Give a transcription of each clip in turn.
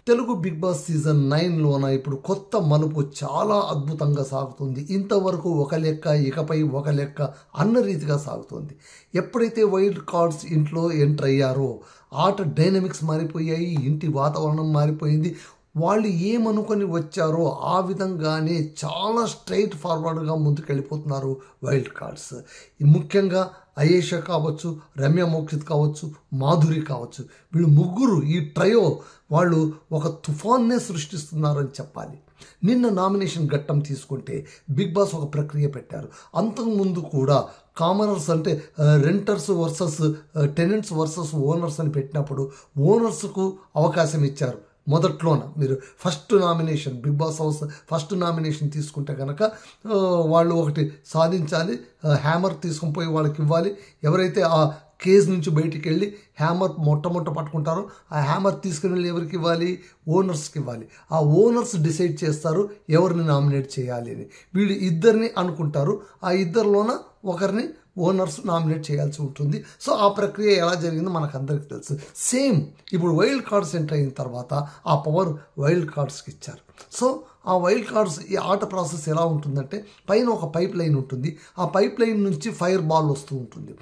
Telugu big boss season 9లోన ఇప్పుడు కొత్త మలుపు చాలా అద్భుతంగా సాగుతుంది. ఇంతవరకు ఒక లెక్క, ఇకపై ఒక లెక్క అన్న రీతిగా సాగుతుంది. ఎప్పుడైతే వైల్డ్ కార్డ్స్ ఇంట్లో ఎంటర్ అయ్యారో ఆట డైనమిక్స్ మారిపోయాయి, ఇంటి వాతావరణం మారిపోయింది. వాళ్ళు ఏమనుకొని వచ్చారో ఆ విధంగానే చాలా స్ట్రైట్ ఫార్వర్డ్గా ముందుకెళ్ళిపోతున్నారు వైల్డ్ కార్డ్స్. ముఖ్యంగా అయేషా కావచ్చు, రమ్య మోక్షిత్ కావచ్చు, మాధురి కావచ్చు, వీళ్ళు ముగ్గురు ఈ ట్రయో వాళ్ళు ఒక తుఫాన్నే సృష్టిస్తున్నారని చెప్పాలి. నిన్న నామినేషన్ ఘట్టం తీసుకుంటే బిగ్ బాస్ ఒక ప్రక్రియ పెట్టారు. అంతకుముందు కూడా కామనర్స్ అంటే renters versus tenants versus owners అని పెట్టినప్పుడు ఓనర్స్కు అవకాశం ఇచ్చారు. మొదట్లోన మీరు first nomination Bigg Boss house first nomination తీసుకుంటే కనుక వాళ్ళు ఒకటి సాధించాలి, హ్యామర్ తీసుకుని పోయి వాళ్ళకి ఇవ్వాలి. ఎవరైతే ఆ కేజ్ నుంచి బయటికి వెళ్ళి హ్యామర్ మొట్టమొదట పట్టుకుంటారో ఆ హ్యామర్ తీసుకుని వెళ్ళి ఎవరికి ఇవ్వాలి? ఓనర్స్కి ఇవ్వాలి. ఆ ఓనర్స్ డిసైడ్ చేస్తారు ఎవరిని నామినేట్ చేయాలి అని. వీళ్ళు ఇద్దరిని అనుకుంటారు, ఆ ఇద్దరిలోన ఒకరిని ఓనర్స్ నామినేట్ చేయాల్సి ఉంటుంది. సో ఆ ప్రక్రియ ఎలా జరిగిందో మనకు అందరికీ తెలుసు. సేమ్ ఇప్పుడు వైల్డ్ కార్డ్స్ ఎంటర్ అయిన తర్వాత ఆ పవర్ వైల్డ్ కార్డ్స్కి ఇచ్చారు. సో ఆ వైల్డ్ కార్డ్స్ ఈ ఆట ప్రాసెస్ ఎలా ఉంటుందంటే పైన ఒక పైప్ లైన్ ఉంటుంది, ఆ పైప్ లైన్ నుంచి ఫైర్ బాల్ వస్తూ ఉంటుంది.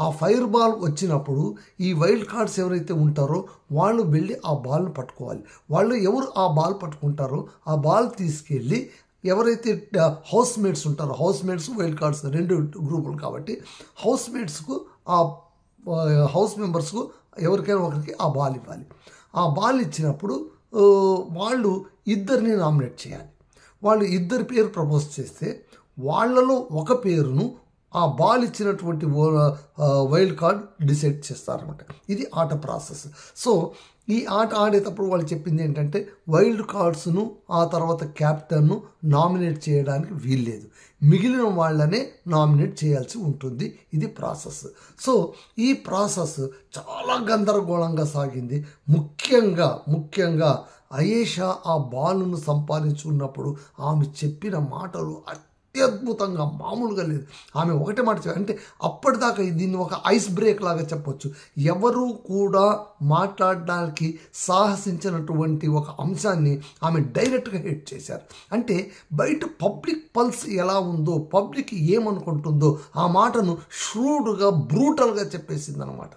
ఆ ఫైర్ బాల్ వచ్చినప్పుడు ఈ వైల్డ్ కార్డ్స్ ఎవరైతే ఉంటారో వాళ్ళు వెళ్ళి ఆ బాల్ను పట్టుకోవాలి. వాళ్ళు ఎవరు ఆ బాల్ పట్టుకుంటారో ఆ బాల్ తీసుకెళ్ళి ఎవరైతే హౌస్ మేట్స్ ఉంటారో, హౌస్ మేట్స్ వైల్డ్ కార్డ్స్ రెండు గ్రూపులు కాబట్టి హౌస్ మేట్స్కు ఆ హౌస్ మెంబర్స్కు ఎవరికైనా ఒకరికి ఆ బాల్ ఇవ్వాలి. ఆ బాల్ ఇచ్చినప్పుడు వాళ్ళు ఇద్దరిని నామినేట్ చేయాలి. వాళ్ళు ఇద్దరి పేరు ప్రపోజ్ చేస్తే వాళ్ళలో ఒక పేరును ఆ బాల్ ఇచ్చినటువంటి వైల్డ్ కార్డ్ డిసైడ్ చేస్తారనమాట. ఇది ఆట ప్రాసెస్. సో ఈ ఆట ఆడేటప్పుడు వాళ్ళు చెప్పింది ఏంటంటే వైల్డ్ కార్డ్స్ను ఆ తర్వాత క్యాప్టెన్ను నామినేట్ చేయడానికి వీల్లేదు, మిగిలిన వాళ్ళనే నామినేట్ చేయాల్సి ఉంటుంది. ఇది ప్రాసెస్. సో ఈ ప్రాసెస్ చాలా గందరగోళంగా సాగింది. ముఖ్యంగా అయేషా ఆ బాలును సంపాదించుకున్నప్పుడు ఆమె చెప్పిన మాటలు అత్యద్భుతంగా, మామూలుగా లేదు. ఆమె ఒకటే మాట అంటే అప్పటిదాకా దీన్ని ఒక ఐస్ బ్రేక్ లాగా చెప్పొచ్చు. ఎవరు కూడా మాట్లాడడానికి సాహసించినటువంటి ఒక అంశాన్ని ఆమె డైరెక్ట్గా హిట్ చేశారు. అంటే బయట పబ్లిక్ పల్స్ ఎలా ఉందో, పబ్లిక్ ఏమనుకుంటుందో ఆ మాటను ష్రూడ్గా, బ్రూటల్గా చెప్పేసింది అనమాట.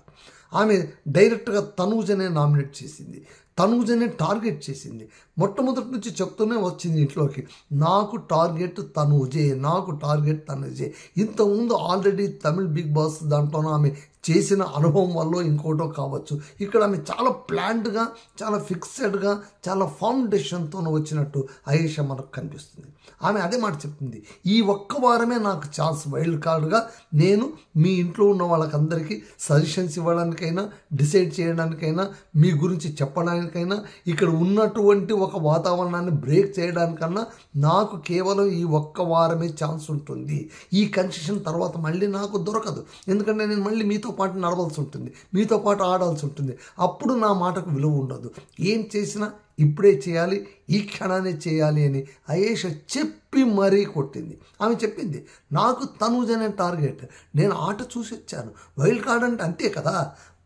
ఆమె డైరెక్ట్గా తనూజనే నామినేట్ చేసింది, తనూజనే టార్గెట్ చేసింది. మొట్టమొదటి నుంచి చెప్తూనే వచ్చింది ఇంట్లోకి, నాకు టార్గెట్ తనూజే, నాకు టార్గెట్ తనూజే. ఇంతకుముందు ఆల్రెడీ తమిళ్ బిగ్ బాస్ దాంట్లోనూ ఆమె చేసిన అనుభవం వల్ల ఇంకోటో కావచ్చు, ఇక్కడ ఆమె చాలా ప్లాన్డ్గా, చాలా ఫిక్స్డ్గా, చాలా ఫౌండేషన్తో వచ్చినట్టు అయేషా మనకు కనిపిస్తుంది. ఆమె అదే మాట చెప్తుంది, ఈ ఒక్క వారమే నాకు ఛాన్స్, వైల్డ్ కార్డ్గా నేను మీ ఇంట్లో ఉన్న వాళ్ళకందరికీ సజెషన్స్ ఇవ్వడానికైనా, డిసైడ్ చేయడానికైనా, మీ గురించి చెప్పడానికైనా, ఇక్కడ ఉన్నటువంటి ఒక వాతావరణాన్ని బ్రేక్ చేయడానికన్నా నాకు కేవలం ఈ ఒక్క వారమే ఛాన్స్ ఉంటుంది. ఈ కన్సెషన్ తర్వాత మళ్ళీ నాకు దొరకదు, ఎందుకంటే నేను మళ్ళీ మీతో పాటు నడవాల్సి ఉంటుంది, మీతో పాటు ఆడాల్సి ఉంటుంది. అప్పుడు నా మాటకు విలువ ఉండదు. ఏం చేసినా ఇప్పుడే చేయాలి, ఈ క్షణాన్ని చేయాలి అని అయేషా చెప్పి మరీ కొట్టింది. ఆమె చెప్పింది, నాకు తనూజనే టార్గెట్, నేను ఆట చూసి వచ్చాను. వైల్డ్ కార్డ్ అంటే అంతే కదా,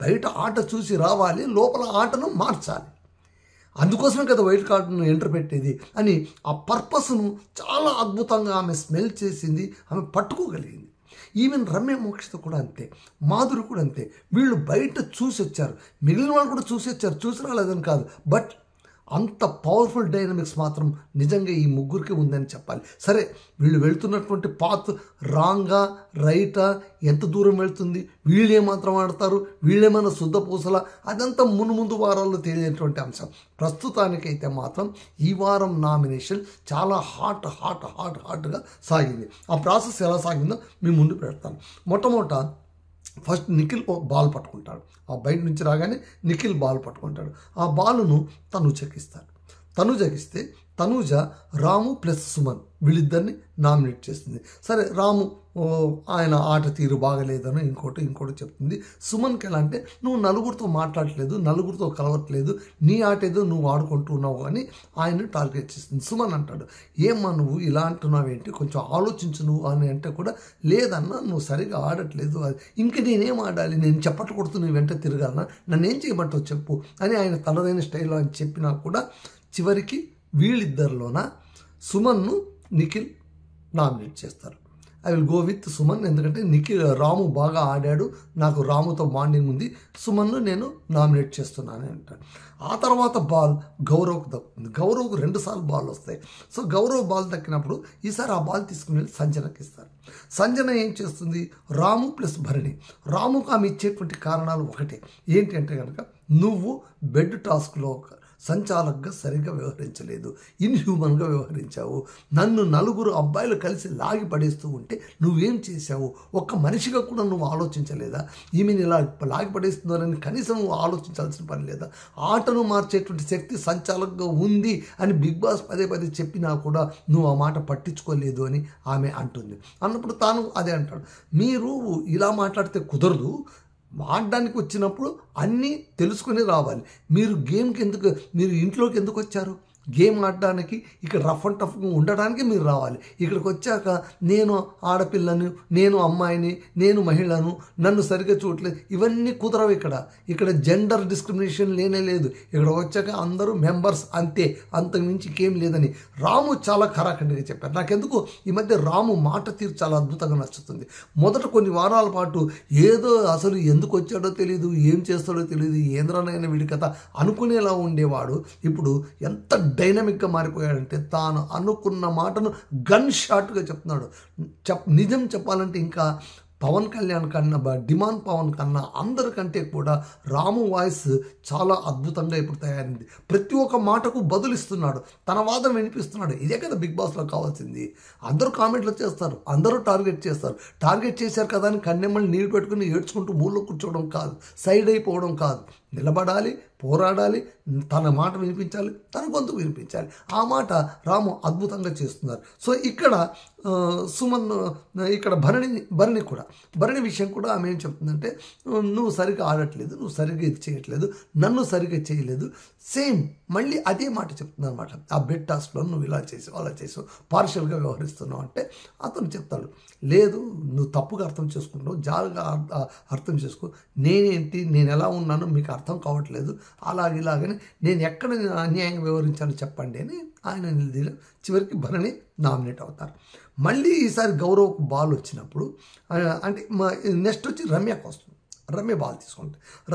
బయట ఆట చూసి రావాలి, లోపల ఆటను మార్చాలి. అందుకోసమే కదా వైల్డ్ కార్డును ఎంటర్ పెట్టేది అని ఆ పర్పస్ను చాలా అద్భుతంగా ఆమె స్మెల్ చేసింది, ఆమె పట్టుకోగలిగింది. ఈవెన్ రమ్య మోక్షిత కూడా అంతే, మాధురి కూడా అంతే. వీళ్ళు బయట చూసి వచ్చారు, మిగిలిన వాళ్ళు కూడా చూసి వచ్చారు, చూసి రాలేదని కాదు, బట్ అంత పవర్ఫుల్ డైనమిక్స్ మాత్రం నిజంగా ఈ ముగ్గురికి ఉందని చెప్పాలి. సరే, వీళ్ళు వెళ్తున్నటువంటి పాత్ రాంగా రైటా, ఎంత దూరం వెళ్తుంది, వీళ్ళేమాత్రం ఆడతారు, వీళ్ళేమైనా శుద్ధ పూసలా, అదంతా ముందు వారాల్లో తెలియనటువంటి అంశం. ప్రస్తుతానికైతే మాత్రం ఈ వారం నామినేషన్ చాలా హాట్గా సాగింది. ఆ ప్రాసెస్ ఎలా సాగిందో మీ ముందు పెడతాను. మొట్టమొదట ఫస్ట్ నిఖిల్ బాల్ పట్టుకుంటాడు, ఆ బయట నుంచి రాగానే నిఖిల్ బాల్ పట్టుకుంటాడు. ఆ బాలును తను చెక్కిస్తాడు. తను చెక్కిస్తే తనూజ రాము ప్లస్ సుమన్ వీళ్ళిద్దరిని నామినేట్ చేస్తుంది. సరే రాము ఆయన ఆట తీరు బాగలేదని ఇంకోటి చెప్తుంది. సుమన్కి ఎలా అంటే నువ్వు నలుగురితో మాట్లాడట్లేదు, నలుగురితో కలవట్లేదు, నీ ఆట ఏదో నువ్వు ఆడుకుంటున్నావు అని ఆయన్ని టార్గెట్ చేస్తుంది. సుమన్ అంటాడు, ఏమ్మా నువ్వు ఇలా అంటున్నావేంటి, కొంచెం ఆలోచించు నువ్వు అని అంటే కూడా, లేదన్నా నువ్వు సరిగా ఆడట్లేదు, ఇంక నేనేం ఆడాలి, నేను చప్పట్లు కొడుతూ నీ వెంట తిరగాలన్నా, నన్ను ఏం చేయమంటావు చెప్పు అని ఆయన తనదైన స్టైల్లో అని చెప్పినా కూడా చివరికి వీళ్ళిద్దరిలోన సుమన్ను నిఖిల్ నామినేట్ చేస్తారు. I will go with Suman, ఎందుకంటే రాము బాగా ఆడాడు, నాకు రాముతో బాండింగ్ ఉంది, సుమన్ను నేను నామినేట్ చేస్తున్నాను అంటాడు. ఆ తర్వాత బాల్ గౌరవ్కి దక్కుతుంది. గౌరవ్కు 2 సార్లు బాల్ వస్తాయి. సో గౌరవ్ బాల్ దక్కినప్పుడు ఈసారి ఆ బాల్ తీసుకుని వెళ్ళి సంజనకి ఇస్తారు. సంజన ఏం చేస్తుంది, రాము ప్లస్ భరణి. రాముకు ఆమె ఇచ్చేటువంటి కారణాలు ఒకటే, ఏంటి అంటే కనుక నువ్వు బెడ్ టాస్క్లో సంచాలకుగా సరిగ్గా వ్యవహరించలేదు, ఇన్హ్యూమన్గా వ్యవహరించావు, నన్ను 4 అబ్బాయిలు కలిసి లాగి పడేస్తూ ఉంటే నువ్వేం చేశావు, ఒక్క మనిషిగా కూడా నువ్వు ఆలోచించలేదా, ఈమెను ఇలా లాగి పడేస్తున్నారని కనీసం నువ్వు ఆలోచించాల్సిన పని లేదా, ఆటను మార్చేటువంటి శక్తి సంచాలకుగా ఉంది అని బిగ్ బాస్ పదే చెప్పినా కూడా నువ్వు ఆ మాట పట్టించుకోలేదు అని ఆమె అంటుంది. అన్నప్పుడు తాను అదే అంటాడు, మీరు ఇలా మాట్లాడితే కుదరదు, ఆడడానికి వచ్చినప్పుడు అన్నీ తెలుసుకుని రావాలి, మీరు మీరు ఇంట్లోకి ఎందుకు వచ్చారు, గేమ్ ఆడడానికి, ఇక్కడ రఫ్ అండ్ టఫ్గా ఉండడానికి మీరు రావాలి, ఇక్కడికి వచ్చాక నేను ఆడపిల్లను, నేను అమ్మాయిని, నేను మహిళను, నన్ను సరిగ్గా చూడలేదు, ఇవన్నీ కుదరవు. ఇక్కడ జెండర్ డిస్క్రిమినేషన్ లేనే లేదు, ఇక్కడ వచ్చాక అందరూ మెంబర్స్ అంతే, అంతకుమించి ఇంకేం లేదని రాము చాలా ఖరాఖండిగా చెప్పారు. నాకెందుకు ఈ మధ్య రాము మాట తీరు చాలా అద్భుతంగా నచ్చుతుంది. మొదట కొన్ని వారాల పాటు ఏదో అసలు ఎందుకు వచ్చాడో తెలియదు, ఏం చేస్తాడో తెలియదు, ఏంద్రనైన వీడి కథ అనుకునేలా ఉండేవాడు, ఇప్పుడు ఎంత డైనమిక్గా మారిపోయాడంటే తాను అనుకున్న మాటను గన్ షాట్గా చెప్తున్నాడు. నిజం చెప్పాలంటే ఇంకా పవన్ కళ్యాణ్ కన్నా, డిమాండ్ పవన్ కన్నా అందరికంటే కూడా రాము వాయిస్ చాలా అద్భుతంగా ఇప్పుడు తయారైంది. ప్రతి ఒక్క మాటకు బదులిస్తున్నాడు, తన వాదన వినిపిస్తున్నాడు. ఇదే కదా బిగ్ బాస్లో కావాల్సింది. అందరూ కామెంట్లు చేస్తారు, అందరూ టార్గెట్ చేశారు కదా అని కన్నెమ్మల్ని నీళ్ళు పెట్టుకుని ఏడ్చుకుంటూ మూలలో కూర్చోవడం కాదు, సైడ్ అయిపోవడం కాదు, నిలబడాలి, పోరాడాలి, తన మాట వినిపించాలి, తన గొంతు వినిపించాలి. ఆ మాట రాము అద్భుతంగా చేస్తున్నారు. సో ఇక్కడ సుమన్, ఇక్కడ భరణి విషయం కూడా ఆమె ఏం చెప్తుందంటే, నువ్వు సరిగ్గా ఆడట్లేదు, నువ్వు సరిగ్గా ఇది చేయట్లేదు, నన్ను సరిగ్గా చేయలేదు, సేమ్ మళ్ళీ అదే మాట చెప్తుంది అనమాట. ఆ బెడ్ టాస్క్లో నువ్వు ఇలా చేసావు, అలా చేసావు, పార్షియల్గా వ్యవహరిస్తున్నావు అంటే అతను చెప్తాడు, లేదు నువ్వు తప్పుగా అర్థం చేసుకుంటావు, జాగ్రత్తగా అర్థం చేసుకో, నేనేంటి, నేను ఎలా ఉన్నానో మీకు అర్థం కావట్లేదు, ఇలాగని నేను ఎక్కడ అన్యాయంగా వివరించాలో చెప్పండి అని ఆయన నిలదీయడం. చివరికి భరణి నామినేట్ అవుతారు. మళ్ళీ ఈసారి గౌరవ్కు బాల్ వచ్చినప్పుడు, అంటే నెక్స్ట్ వచ్చి రమ్యకు వస్తుంది.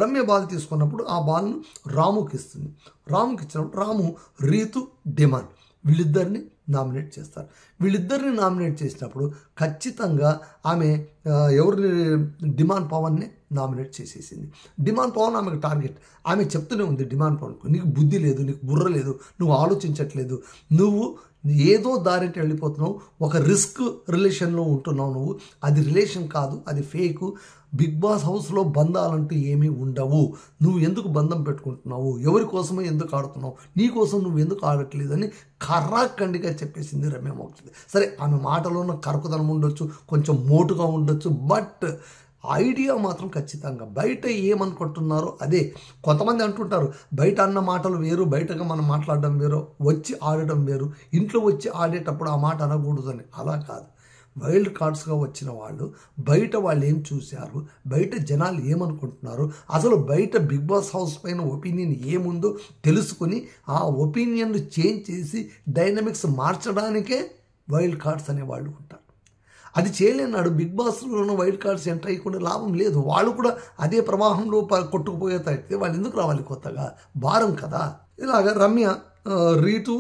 రమ్య బాల్ తీసుకున్నప్పుడు ఆ బాల్ను రాముకి ఇస్తుంది. రాముకి ఇచ్చినప్పుడు రాము, రీతు, డిమాండ్ వీళ్ళిద్దరిని నామినేట్ చేస్తారు. వీళ్ళిద్దరిని నామినేట్ చేసినప్పుడు ఖచ్చితంగా ఆమె ఎవరిని, డిమాండ్ పవన్ని నామినేట్ చేసేసింది. డిమాండ్ పవన్ ఆమెకు టార్గెట్. ఆమె చెప్తూనే ఉంది డిమాండ్ పవన్కు, నీకు బుద్ధి లేదు, నీకు బుర్ర లేదు, నువ్వు ఆలోచించట్లేదు, నువ్వు ఏదో దారింటి వెళ్ళిపోతున్నావు, ఒక రిస్క్ రిలేషన్లో ఉంటున్నావు, నువ్వు అది రిలేషన్ కాదు, అది ఫేకు, బిగ్ బాస్ హౌస్లో బంధాలంటూ ఏమీ ఉండవు, నువ్వు ఎందుకు బంధం పెట్టుకుంటున్నావు, ఎవరి కోసమో ఎందుకు ఆడుతున్నావు, నీ కోసం నువ్వు ఎందుకు ఆడట్లేదని కర్రాఖండిగా చెప్పేసింది రమ్య మోక్షి. సరే ఆమె మాటలోనూ కరకుదనం ఉండొచ్చు, కొంచెం మోటుగా ఉండొచ్చు, బట్ ఐడియా మాత్రం ఖచ్చితంగా బయట ఏమనుకుంటున్నారో అదే. కొంతమంది అంటుంటారు బయట అన్న మాటలు వేరు, బయటగా మనం మాట్లాడడం వేరు, వచ్చి ఆడడం వేరు, ఇంట్లో వచ్చి ఆడేటప్పుడు ఆ మాట అనకూడదని. అలా కాదు, వైల్డ్ కార్డ్స్గా వచ్చిన వాళ్ళు బయట వాళ్ళు ఏం చూశారు, బయట జనాలు ఏమనుకుంటున్నారు, అసలు బయట బిగ్ బాస్ హౌస్ పైన ఒపీనియన్ ఏముందో తెలుసుకుని ఆ ఒపీనియన్ను చేంజ్ చేసి డైనమిక్స్ మార్చడానికే వైల్డ్ కార్డ్స్ అనేవాళ్ళు ఉంటారు. అది చేయలేనాడు బిగ్ బాస్లోనూ వైల్డ్ కార్డ్స్ ఎంటర్ అయ్యకుండా లాభం లేదు. వాళ్ళు కూడా అదే ప్రవాహంలో కొట్టుకుపోయేటైతే వాళ్ళు ఎందుకు రావాలి కొత్తగా, భారం కదా. ఇలాగ రమ్య రీతు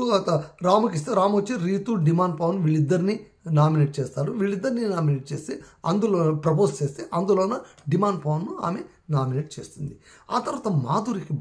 రాముకి ఇస్తే, రాము వచ్చి రీతు, డిమాండ్ పవన్ వీళ్ళిద్దరిని నామినేట్ చేస్తారు. వీళ్ళిద్దరిని నామినేట్ చేస్తే అందులో ప్రపోజ్ చేస్తే అందులోన డిమాండ్ పవన్ను ఆమె నామినేట్ చేస్తుంది. ఆ తర్వాత మాధురికి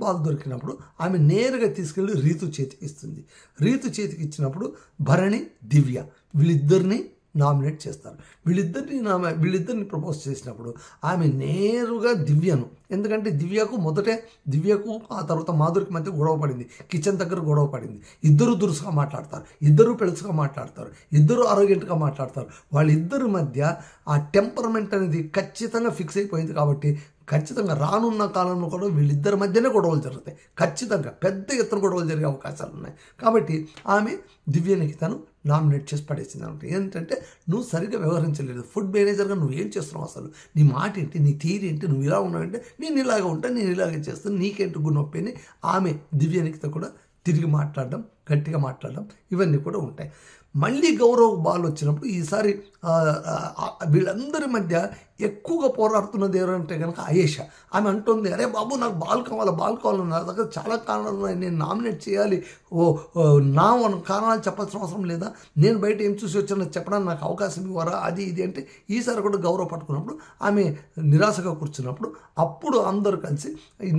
బాల్ దొరికినప్పుడు ఆమె నేరుగా తీసుకెళ్ళి రీతు చేతికి ఇస్తుంది. రీతు చేతికి ఇచ్చినప్పుడు భరణి, దివ్య వీళ్ళిద్దరిని నామినేట్ చేస్తారు. వీళ్ళిద్దరిని ప్రపోజ్ చేసినప్పుడు ఆమె నేరుగా దివ్యను, ఎందుకంటే దివ్యకు ఆ తర్వాత మాధురికి మధ్య గొడవ పడింది, కిచెన్ దగ్గర గొడవ పడింది. ఇద్దరు దురుసుగా మాట్లాడతారు, ఇద్దరు పెళుసుగా మాట్లాడతారు, ఇద్దరు ఆరోగ్యంగా మాట్లాడతారు. వాళ్ళిద్దరి మధ్య ఆ టెంపర్మెంట్ అనేది ఖచ్చితంగా ఫిక్స్ అయిపోయింది. కాబట్టి ఖచ్చితంగా రానున్న కాలంలో కూడా వీళ్ళిద్దరి మధ్యనే గొడవలు జరుగుతాయి. ఖచ్చితంగా పెద్ద ఎత్తున గొడవలు జరిగే అవకాశాలు ఉన్నాయి. కాబట్టి ఆమె దివ్యనికి తను నామినేట్ చేసి పడేసింది అనమాట. ఏంటంటే నువ్వు సరిగ్గా వ్యవహరించలేదు, ఫుడ్ మేనేజర్గా నువ్వు ఏం చేస్తున్నావు, అసలు నీ మాట ఏంటి, నీ తీరు ఏంటి, నువ్వు ఇలా ఉన్నావంటే నేను ఇలాగే ఉంటాను, నేను ఇలాగే చేస్తాను, నీకేంటి గుణొప్పి అని ఆమె దివ్యనికితో కూడా తిరిగి మాట్లాడడం, గట్టిగా మాట్లాడడం ఇవన్నీ కూడా ఉంటాయి. మళ్ళీ గౌరవ్ బాల్ వచ్చినప్పుడు ఈసారి వీళ్ళందరి మధ్య ఎక్కువగా పోరాడుతున్నది ఎవరంటే కనుక అయేషా. ఆమె అంటుంది, అరే బాబు నాకు బాల్ కావాలి, నా దగ్గర చాలా కారణాలు ఉన్నాయి, నేను నామినేట్ చేయాలి, నా కారణాలు చెప్పాల్సిన అవసరం లేదా, నేను బయట ఏం చూసి వచ్చానో చెప్పడానికి నాకు అవకాశం ఇవ్వరా, అది ఇది అంటే ఈసారి కూడా గౌరవ పట్టుకున్నప్పుడు ఆమె నిరాశగా కూర్చున్నప్పుడు అప్పుడు అందరూ కలిసి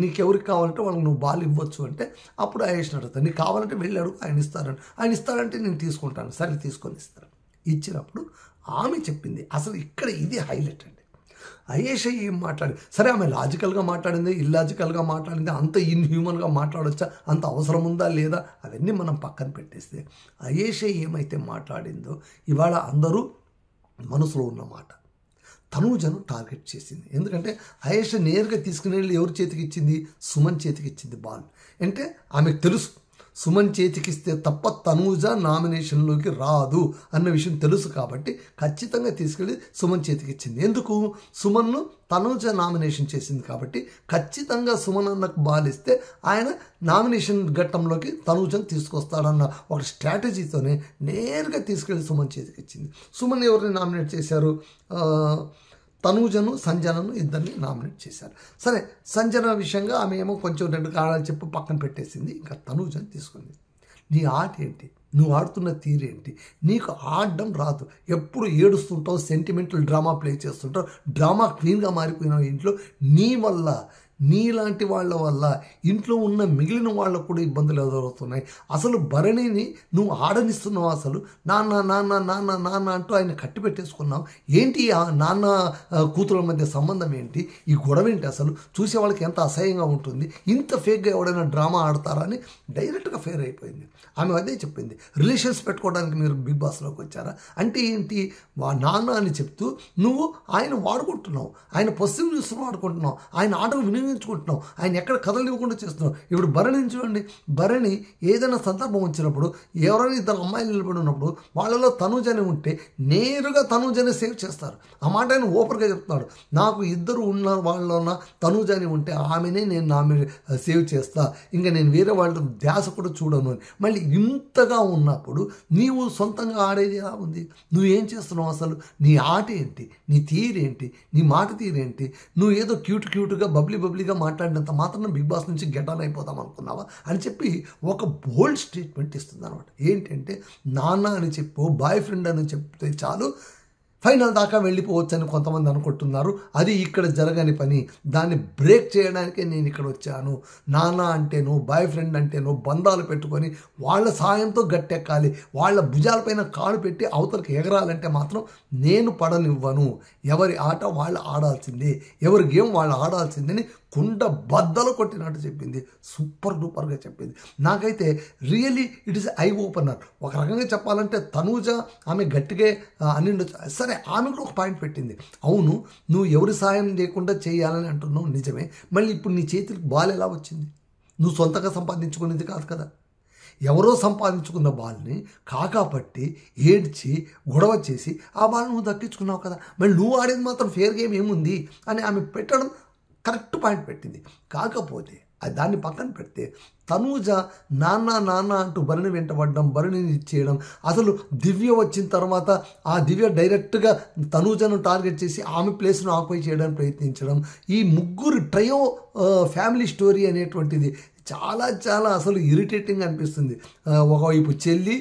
నీకెవరికి కావాలంటే వాళ్ళకి నువ్వు బాల్ ఇవ్వచ్చు అంటే అప్పుడు అయేష్ అడుగుతాను, నీకు కావాలంటే వెళ్ళి అడుగు, ఆయన ఇస్తారంటే నేను తీసుకుంటాను, సరే తీసుకొని ఇస్తాను. ఇచ్చినప్పుడు ఆమె చెప్పింది, అసలు ఇక్కడ ఇది హైలైట్ అండి. అయేష ఏం మాట్లాడింది, సరే ఆమె లాజికల్గా మాట్లాడింది, ఇల్లాజికల్గా మాట్లాడింది, అంత ఇన్హ్యూమన్గా మాట్లాడొచ్చా, అంత అవసరం ఉందా లేదా, అవన్నీ మనం పక్కన పెట్టేస్తే అయేష ఏమైతే మాట్లాడిందో ఇవాళ అందరూ మనసులో ఉన్నమాట తనూజను టార్గెట్ చేసింది. ఎందుకంటే అయేష నేరుగా తీసుకుని వెళ్ళి ఎవరి చేతికి ఇచ్చింది, సుమన్ చేతికి ఇచ్చింది బాల్. అంటే ఆమెకు తెలుసు సుమన్ చేతికిస్తే తప్ప తనూజ నామినేషన్లోకి రాదు అన్న విషయం తెలుసు. కాబట్టి ఖచ్చితంగా తీసుకెళ్ళి సుమన్ చేతికి ఇచ్చింది. ఎందుకు, సుమన్ను తనూజ నామినేషన్ చేసింది కాబట్టి ఖచ్చితంగా సుమన్ అన్నకు బాలిస్తే ఆయన నామినేషన్ ఘట్టంలోకి తనూజను తీసుకొస్తాడన్న ఒక స్ట్రాటజీతోనే నేరుగా తీసుకెళ్ళి సుమన్ చేతికి ఇచ్చింది. సుమన్ ఎవరిని నామినేట్ చేశారు, తనూజను సంజనను ఇద్దరిని నామినేట్ చేశారు. సరే సంజన విషయంగా ఆమె ఏమో కొంచెం 2 కారణాలు చెప్పి పక్కన పెట్టేసింది. ఇంకా తనూజను తీసుకుంది. నీ ఆట ఏంటి, నువ్వు ఆడుతున్న తీరేంటి, నీకు ఆడడం రాదు, ఎప్పుడు ఏడుస్తుంటావు, సెంటిమెంటల్ డ్రామా ప్లే చేస్తుంటావు, డ్రామా క్వీన్గా మారిపోయినావు ఇంట్లో. నీ వల్ల, నీలాంటి వాళ్ళ వల్ల ఇంట్లో ఉన్న మిగిలిన వాళ్ళకు కూడా ఇబ్బందులు ఎదురవుతున్నాయి. అసలు భరణిని నువ్వు ఆడనిస్తున్నావు, అసలు నాన్న నాన్న నాన్న నాన్న అంటూ ఆయన కట్టి పెట్టేసుకున్నావు. ఏంటి ఆ నాన్న కూతుల మధ్య సంబంధం ఏంటి, ఈ గొడవ ఏంటి, అసలు చూసే వాళ్ళకి ఎంత అసహ్యంగా ఉంటుంది, ఇంత ఫేక్గా ఎవడైనా డ్రామా ఆడతారా అని డైరెక్ట్గా ఫెయిర్ అయిపోయింది. ఆమె అదే చెప్పింది, రిలేషన్స్ పెట్టుకోవడానికి మీరు బిగ్ బాస్లోకి వచ్చారా అంటే ఏంటి, నాన్న అని చెప్తూ నువ్వు ఆయన వాడుకుంటున్నావు, ఆయన పశ్చిమ న్యూస్ను వాడుకుంటున్నావు, ఆయన ఆటలు వినియోగించుకుంటున్నావు, ఆయన ఎక్కడ కథలు చేస్తున్నావు. ఇప్పుడు భరణి చూడండి, భరణి ఏదైనా సందర్భం వచ్చినప్పుడు ఎవరైనా ఇద్దరు అమ్మాయిలు నిలబడి ఉన్నప్పుడు వాళ్ళలో తనూజని ఉంటే నేరుగా తనూజని సేవ్ చేస్తారు. ఆ మాట ఆయన ఓపెన్గా చెప్తున్నాడు, నాకు ఇద్దరు ఉన్న వాళ్ళలో తనూజని ఉంటే ఆమెనే నేను సేవ్ చేస్తా, ఇంకా నేను వేరే వాళ్ళ ధ్యాస కూడా చూడను అని. మళ్ళీ ఇంతగా ఉన్నప్పుడు నీవు సొంతంగా ఆడేది ఎలా ఉంది, నువ్వేం చేస్తున్నావు, అసలు నీ ఆట ఏంటి, నీ తీరేంటి, నీ మాట తీరేంటి, నువ్వు ఏదో క్యూట్గా బబ్లీగా మాట్లాడినంత మాత్రం బిగ్ బాస్ నుంచి గెటాన్ అయిపోతాం అనుకున్నావా అని చెప్పి ఒక బోల్డ్ స్టేట్మెంట్ ఇస్తుంది అనమాట. ఏంటంటే నాన్న అని చెప్పు, బాయ్ ఫ్రెండ్ అని చెప్తే చాలు ఫైనల్ దాకా వెళ్ళిపోవచ్చని కొంతమంది అనుకుంటున్నారు. అది ఇక్కడ జరగని పని, దాన్ని బ్రేక్ చేయడానికే నేను ఇక్కడ వచ్చాను. నాన్న అంటేనో బాయ్ ఫ్రెండ్ అంటేనో బంధాలు పెట్టుకొని వాళ్ళ సాయంతో గట్టెక్కాలి, వాళ్ళ భుజాలపైన కాలు పెట్టి అవతలకి ఎగరాలంటే మాత్రం నేను పడనివ్వను. ఎవరి ఆట వాళ్ళు ఆడాల్సిందే, ఎవరి గేమ్ వాళ్ళు ఆడాల్సిందని కుండ బద్దలు కొట్టినట్టు చెప్పింది. సూపర్ డూపర్గా చెప్పింది. నాకైతే really it is eye opener. ఒక రకంగా చెప్పాలంటే తనూజ ఆమె గట్టిగా అనిండొచ్చు, సరే ఆమె కూడా ఒక పాయింట్ పెట్టింది. అవును, నువ్వు ఎవరి సాయం లేకుండా చేయాలని అంటున్నావు నిజమే, మళ్ళీ ఇప్పుడు నీ చేతికి బాల్ ఎలా వచ్చింది, నువ్వు సొంతంగా సంపాదించుకునేది కాదు కదా, ఎవరో సంపాదించుకున్న బాల్ని కాకాపట్టి ఏడ్చి గొడవ చేసి ఆ బాల్ నువ్వు దక్కించుకున్నావు కదా, మళ్ళీ నువ్వు ఆడేది మాత్రం ఫేర్ గేమ్ ఏముంది అని ఆమె పెట్టడం కరెక్ట్ పాయింట్ పెట్టింది. కాకపోతే దాన్ని పక్కన పెడితే తనూజ నాన్న అంటూ భరణి వెంటబడడం, భరణిని ఇచ్చేయడం, అసలు దివ్య వచ్చిన తర్వాత ఆ దివ్య డైరెక్ట్గా తనూజను టార్గెట్ చేసి ఆమె ప్లేస్ను ఆక్యుపై చేయడానికి ప్రయత్నించడం, ఈ ముగ్గురు ట్రయో ఫ్యామిలీ స్టోరీ అనేటువంటిది చాలా చాలా అసలు ఇరిటేటింగ్ అనిపిస్తుంది. ఒకవైపు చెల్లి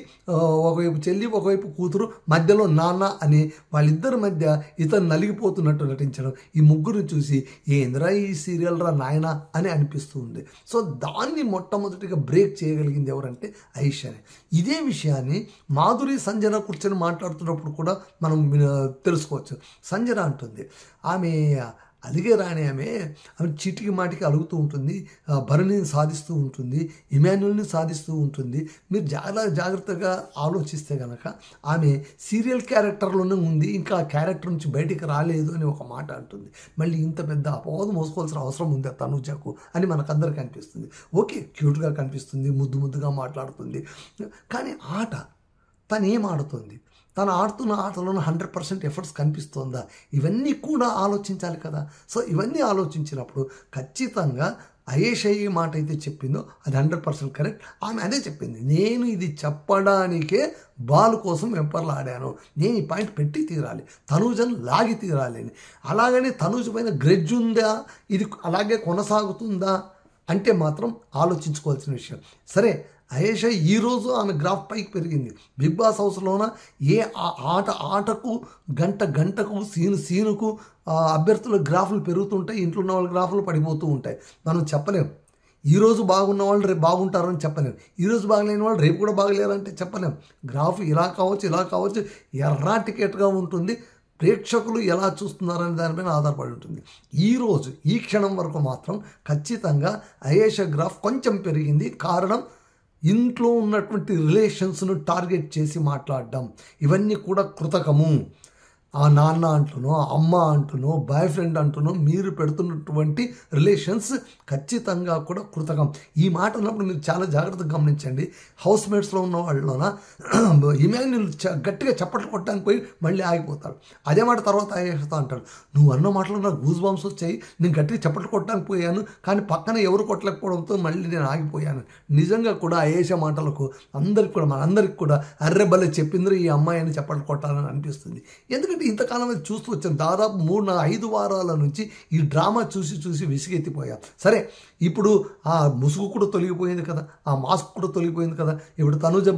ఒకవైపు కూతురు, మధ్యలో నాన్న అని వాళ్ళిద్దరి మధ్య ఇతను నలిగిపోతున్నట్టు నటించడం, ఈ ముగ్గురు చూసి ఏందిరా ఈ సీరియల్ రా నాయన అని అనిపిస్తూ ఉంది. సో దాన్ని మొట్టమొదటిగా బ్రేక్ చేయగలిగింది ఎవరంటే ఆయేషానే. ఇదే విషయాన్ని మాధురి సంజన కూర్చొని మాట్లాడుతున్నప్పుడు కూడా మనం తెలుసుకోవచ్చు. సంజన అంటుంది, ఆమె అలిగే రాని ఆమె చీటికి మాటికి అలుగుతూ ఉంటుంది, భరణిని సాధిస్తూ ఉంటుంది, ఇమాన్యుల్ని సాధిస్తూ ఉంటుంది. మీరు చాలా జాగ్రత్తగా ఆలోచిస్తే కనుక ఆమె సీరియల్ క్యారెక్టర్లోనే ఉంది, ఇంకా ఆ క్యారెక్టర్ నుంచి బయటికి రాలేదు అని ఒక మాట అంటుంది. మళ్ళీ ఇంత పెద్ద అపవాదం మోసుకోవాల్సిన అవసరం ఉంది తనుజకు అని మనకందరికీ అనిపిస్తుంది. ఓకే, క్యూట్గా కనిపిస్తుంది, ముద్దుగా మాట్లాడుతుంది, కానీ తను ఏం ఆడుతుంది, తను ఆడుతున్న ఆటలోనే 100% ఎఫర్ట్స్ కనిపిస్తుందా, ఇవన్నీ కూడా ఆలోచించాలి కదా. సో ఇవన్నీ ఆలోచించినప్పుడు ఖచ్చితంగా ఆయేషా ఏ మాట అయితే చెప్పిందో అది 100% కరెక్ట్. ఆమె అదే చెప్పింది, నేను ఇది చెప్పడానికే బాల్ కోసం వెంపర్లాడాను, నేను ఈ పాయింట్ పెట్టి తీరాలి, తనూజను లాగి తీరాలి అని. అలాగని తనూజ పైన గ్రెడ్జ్ ఉందా, ఇది అలాగే కొనసాగుతుందా అంటే మాత్రం ఆలోచించుకోవాల్సిన విషయం. సరే, ఆయేషా ఈరోజు ఆమె గ్రాఫ్ పైకి పెరిగింది. బిగ్ బాస్ హౌస్లోన ఏ ఆటకు గంటకు సీనుకు అభ్యర్థుల గ్రాఫులు పెరుగుతుంటాయి, ఇంట్లో ఉన్న వాళ్ళ గ్రాఫులు పడిపోతూ ఉంటాయి. మనం చెప్పలేం ఈరోజు బాగున్న వాళ్ళు రేపు బాగుంటారని చెప్పలేం, ఈరోజు బాగలేని వాళ్ళు రేపు కూడా బాగలేరంటే చెప్పలేం. గ్రాఫ్ ఇలా కావచ్చు ఎర్రాటికెట్గా ఉంటుంది. ప్రేక్షకులు ఎలా చూస్తున్నారనే దానిపైన ఆధారపడి ఉంటుంది. ఈరోజు ఈ క్షణం వరకు మాత్రం ఖచ్చితంగా ఆయేషా గ్రాఫ్ కొంచెం పెరిగింది. కారణం ఇంట్లో ఉన్నటువంటి రిలేషన్స్ను టార్గెట్ చేసి మాట్లాడడం, ఇవన్నీ కూడా కృతకము. ఆ నాన్న అంటునో, అమ్మ అంటునో, బాయ్ ఫ్రెండ్ అంటునో మీరు పెడుతున్నటువంటి రిలేషన్స్ ఖచ్చితంగా కూడా కృతకం. ఈ మాట అన్నప్పుడు మీరు చాలా జాగ్రత్తగా గమనించండి. హౌస్ మేట్స్లో ఉన్న వాళ్ళలోన ఇమాన్యుల్ గట్టిగా చప్పట్లు కొట్టడానికి పోయి మళ్ళీ ఆగిపోతాడు. అదే మాట తర్వాత ఆయేషాతో అంటాడు, నువ్వు అన్న మాటలో నాకు గూస్ బంప్స్ వచ్చాయి, నేను గట్టిగా చప్పట్లు కొట్టడానికి పోయాను, కానీ పక్కన ఎవరు కొట్టలేకపోవడంతో మళ్ళీ నేను ఆగిపోయాను. నిజంగా కూడా ఆయేషా మాటలకు మనందరికి కూడా అర్రె భలే చెప్పింది ఈ అమ్మాయి అని చప్పట్లు కొట్టాలని అనిపిస్తుంది. ఎందుకంటే ఇంతకాలం చూస్తూ వచ్చాను, దాదాపు 3-5 వారాల నుంచి ఈ డ్రామా చూసి విసిగెత్తిపోయాం. సరే, ఇప్పుడు ఆ ముసుగు కూడా తొలగిపోయింది కదా, ఆ మాస్క్ కూడా తొలగిపోయింది కదా. ఇప్పుడు తనుజ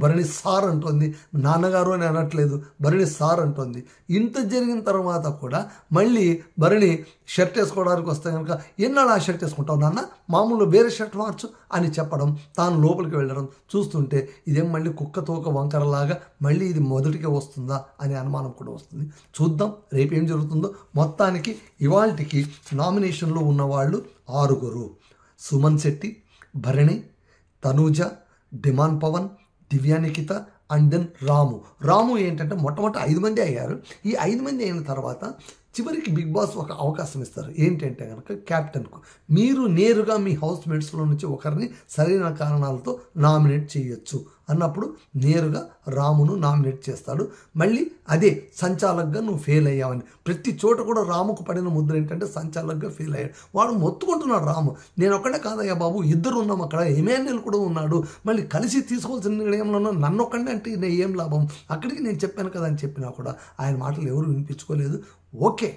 భరణి సార్ అంటుంది, నాన్నగారు అని అనట్లేదు, భరణి సార్ అంటుంది. ఇంత జరిగిన తర్వాత కూడా మళ్ళీ భరణి షర్ట్ వేసుకోవడానికి వస్తే కనుక ఎన్నాళ్ళు ఆ షర్ట్ వేసుకుంటావు నాన్న, మామూలు వేరే షర్ట్ మార్చు అని చెప్పడం, తాను లోపలికి వెళ్ళడం చూస్తుంటే ఇదేం మళ్ళీ కుక్క తోక వంకరలాగా మళ్ళీ ఇది మొదటికే వస్తుందా అనే అనుమానం కూడా వస్తుంది. చూద్దాం రేపేం జరుగుతుందో. మొత్తానికి ఇవాల్టికి నామినేషన్లో ఉన్నవాళ్ళు 6: సుమన్ శెట్టి, భరణి, తనూజ, డిమాన్ పవన్, దివ్యానికిత అండ్ దెన్ రాము ఏంటంటే మొట్టమొదటి 5 మంది అయ్యారు. ఈ 5 మంది అయిన తర్వాత చివరికి బిగ్ బాస్ ఒక అవకాశం ఇస్తారు. ఏంటంటే కనుక క్యాప్టెన్కు మీరు నేరుగా మీ హౌస్ మేట్స్లో నుంచి ఒకరిని సరైన కారణాలతో నామినేట్ చేయొచ్చు అన్నప్పుడు నేరుగా రామును నామినేట్ చేస్తాడు. మళ్ళీ అదే సంచాలకుగా నువ్వు ఫెయిల్ అయ్యావని. ప్రతి చోట కూడా రాముకు పడిన ముద్ర ఏంటంటే సంచాలకుగా ఫెయిల్ అయ్యాడు. వాడు మొత్తుకుంటున్నాడు రాము, నేను ఒక్కడే కాదయ్యా బాబు, 2 ఉన్నాం అక్కడ, ఇమాన్యుల్ కూడా ఉన్నాడు, మళ్ళీ కలిసి తీసుకోవాల్సిన నిర్ణయంలో నన్ను ఒక్కడే అంటే నేను ఏం లాభం, అక్కడికి నేను చెప్పాను కదా అని చెప్పినా కూడా ఆయన మాటలు ఎవరు వినిపించుకోలేదు. ఓకే,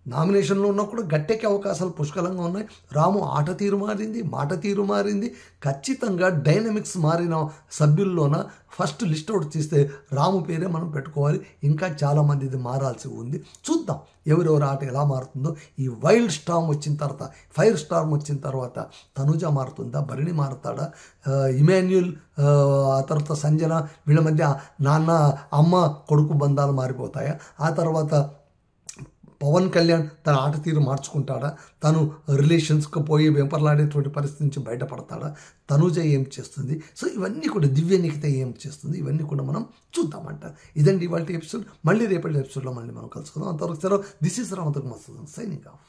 నామినేషన్లో ఉన్నా కూడా గట్టెక్కే అవకాశాలు పుష్కలంగా ఉన్నాయి. రాము ఆట తీరు మారింది, మాట తీరు మారింది. ఖచ్చితంగా డైనమిక్స్ మారిన సభ్యుల్లోన ఫస్ట్ లిస్ట్ అవుట్ చేస్తే రాము పేరే మనం పెట్టుకోవాలి. ఇంకా చాలామంది ఇది మారాల్సి ఉంది. చూద్దాం ఎవరెవరు ఆట ఎలా మారుతుందో. ఈ వైల్డ్ స్టార్మ్ వచ్చిన తర్వాత, ఫైర్ స్టార్మ్ వచ్చిన తర్వాత తనుజ మారుతుందా, భరణి మారుతాడా, ఇమాన్యుల్ ఆ తర్వాత సంజన, వీళ్ళ మధ్య నాన్న అమ్మ కొడుకు బంధాలు మారిపోతాయా, ఆ తర్వాత పవన్ కళ్యాణ్ తన ఆట తీరు మార్చుకుంటాడా, తను రిలేషన్స్కి పోయి వెంపర్లాడేటువంటి పరిస్థితి నుంచి బయటపడతాడా, తనుజ ఏం చేస్తుంది, సో ఇవన్నీ కూడా దివ్యనికిత ఏం చేస్తుంది, ఇవన్నీ కూడా మనం చూద్దామంట. ఇదండి ఇవాళ ఎపిసోడ్. మళ్ళీ రేపటి ఎపిసోడ్లో మళ్ళీ మనం కలుసుకుందాం. అంతవరకు సెలవు. దిస్ ఈస్ రామతకు మస్తు సైనింగ్ ఆఫ్.